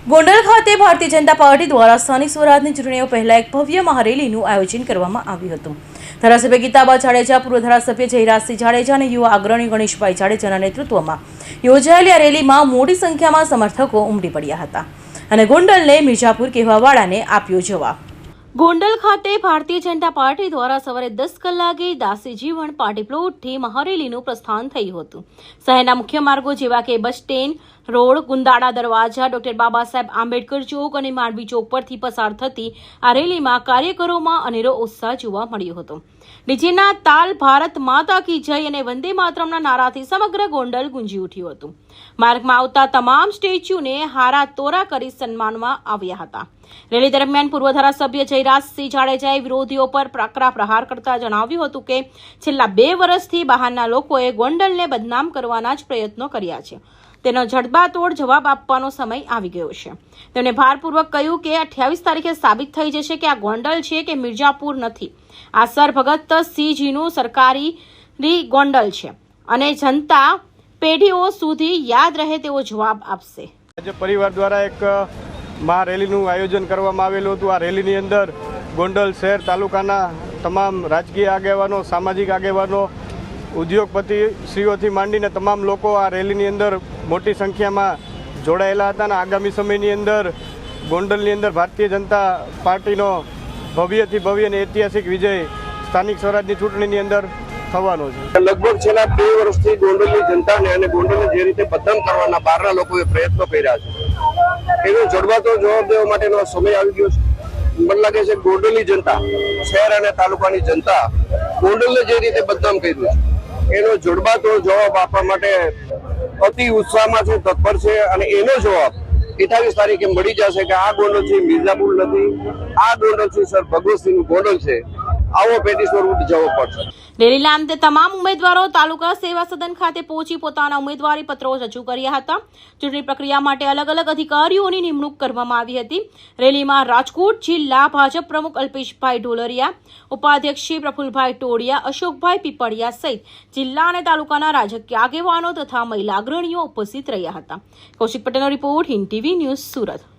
ગોંડલ ખાતે ભારતીય જનતા પાર્ટી દ્વારા સ્થાનિક સ્વરાજની ચૂંટણીઓ પહેલા એક ભવ્ય મહારેલીનું આયોજન કરવામાં આવ્યું હતું। ધારાસભ્ય ગીતાબા જાડેજા, પૂર્વ ધારાસભ્ય જયરાજસિંહ જાડેજા અને યુવા અગ્રણી ગણેશભાઈ જાડેજાના નેતૃત્વમાં યોજાયેલી આ રેલીમાં મોટી સંખ્યામાં સમર્થકો ઉમટી પડ્યા હતા અને ગોંડલને મિર્જાપુર કહેવાવાળાને આપ્યો જવાબ। ગોંડલ ખાતે ભારતીય જનતા પાર્ટી દ્વારા સવારે 10 કલાકે દાસી જીવન પાર્ટી પ્લોટથી મહારેલીનું પ્રસ્થાન થયું હતું। શહેરના મુખ્ય માર્ગો જેવા કે બસ સ્ટેન્ડ રોડ, ગુંદાળા દરવાજા, ડોક્ટર બાબા સાહેબ આંબેડકર ચોક અને માંડવી ચોક પરથી પસાર થતી આ રેલીમાં કાર્યકરોમાં અનેરો ઉત્સાહ જોવા મળ્યો હતો। ડીજેના તાલ, ભારત માતા કી જય અને વંદે માતરમના નારાથી સમગ્ર ગોંડલ ગુંજી ઉઠ્યું હતું। માર્ગમાં આવતા તમામ સ્ટેચ્યુને હારા તોરા કરી સન્માનવામાં આવ્યા હતા। રેલી દરમિયાન પૂર્વ ધારાસભ્ય જયરાજસિંહ જાડેજાએ વિરોધીઓ પર પ્રકરા પ્રહાર કરતા જણાવ્યું હતું કે છેલ્લા 2 વર્ષથી બહારના લોકોએ ગોંડલને બદનામ કરવાના જ પ્રયત્નો કર્યા છે। તેનો જડબાતોડ જવાબ આપવાનો સમય આવી ગયો છે। તેમણે ભારપૂર્વક કહ્યું કે 28 તારીખે સાબિત થઈ જશે કે આ ગોંડલ છે કે મિર્જાપુર નથી। આ સર ભગત સિંહજીનું સરકારી ગોંડલ છે અને જનતા પેઢીઓ સુધી યાદ રહે તેવો જવાબ આપશે। આજે પરિવાર દ્વારા એક મહારેલીનું આયોજન કરવામાં આવેલું હતું। આ રેલીની અંદર ગોંડલ શહેર તાલુકાના તમામ રાજકીય આગેવાનો, સામાજિક આગેવાનો, ઉદ્યોગપતિ શ્રીઓથી માંડીને તમામ લોકો આ રેલીની અંદર મોટી સંખ્યામાં જોડાયેલા હતા અને આગામી સમયની અંદર ગોંડલની અંદર ભારતીય જનતા પાર્ટીનો ભવ્યથી ભવ્ય અને ઐતિહાસિક વિજય સ્થાનિક સ્વરાજની ચૂંટણીની અંદર થવાનો છે। લગભગ છેલ્લા 2 વર્ષથી ગોંડલની જનતાને અને ગોંડલને જે રીતે બદનામ કરવાના બહારના લોકોએ પ્રયત્નો કર્યા છે એનો જડબાતો જવાબ દેવા માટેનો સમય આવી ગયો છે। મને લાગે છે ગોંડલની જનતા, શહેર અને તાલુકાની જનતા ગોંડલને જે રીતે બદનામ કર્યું છે એનો જડબાતો જવાબ આપવા માટે અતિ ઉત્સાહમાં છે, તત્પર છે અને એનો જવાબ 28 તારીખે મળી જશે કે આ ગોંડલ છે મિર્જાપુર નથી, આ ગોંડલ છે સર ભગવતસિંહનું ગોંડલ છે। આવો પેટી સ્વરૂપ જવાબ પડશે। રેલીના અંતે તમામ ઉમેદવારો તાલુકા સેવા સદન ખાતે પહોંચી પોતાના ઉમેદવારી પત્રો રજૂ કર્યા હતા। ચૂંટણી પ્રક્રિયા માટે અલગ અલગ અધિકારીઓની નિમણૂક કરવામાં આવી હતી। રેલીમાં રાજકોટ જિલ્લા ભાજપ પ્રમુખ અલ્પેશભાઈ ઢોલરિયા, ઉપાધ્યક્ષ શ્રી પ્રફુલભાઈ ટોડિયા, અશોકભાઈ પીપળિયા સહિત જિલ્લા અને તાલુકાના રાજકીય આગેવાનો તથા મહિલા અગ્રણીઓ ઉપસ્થિત રહ્યા હતા। કૌશિક પટેલનો report, Hind TV news, Surat.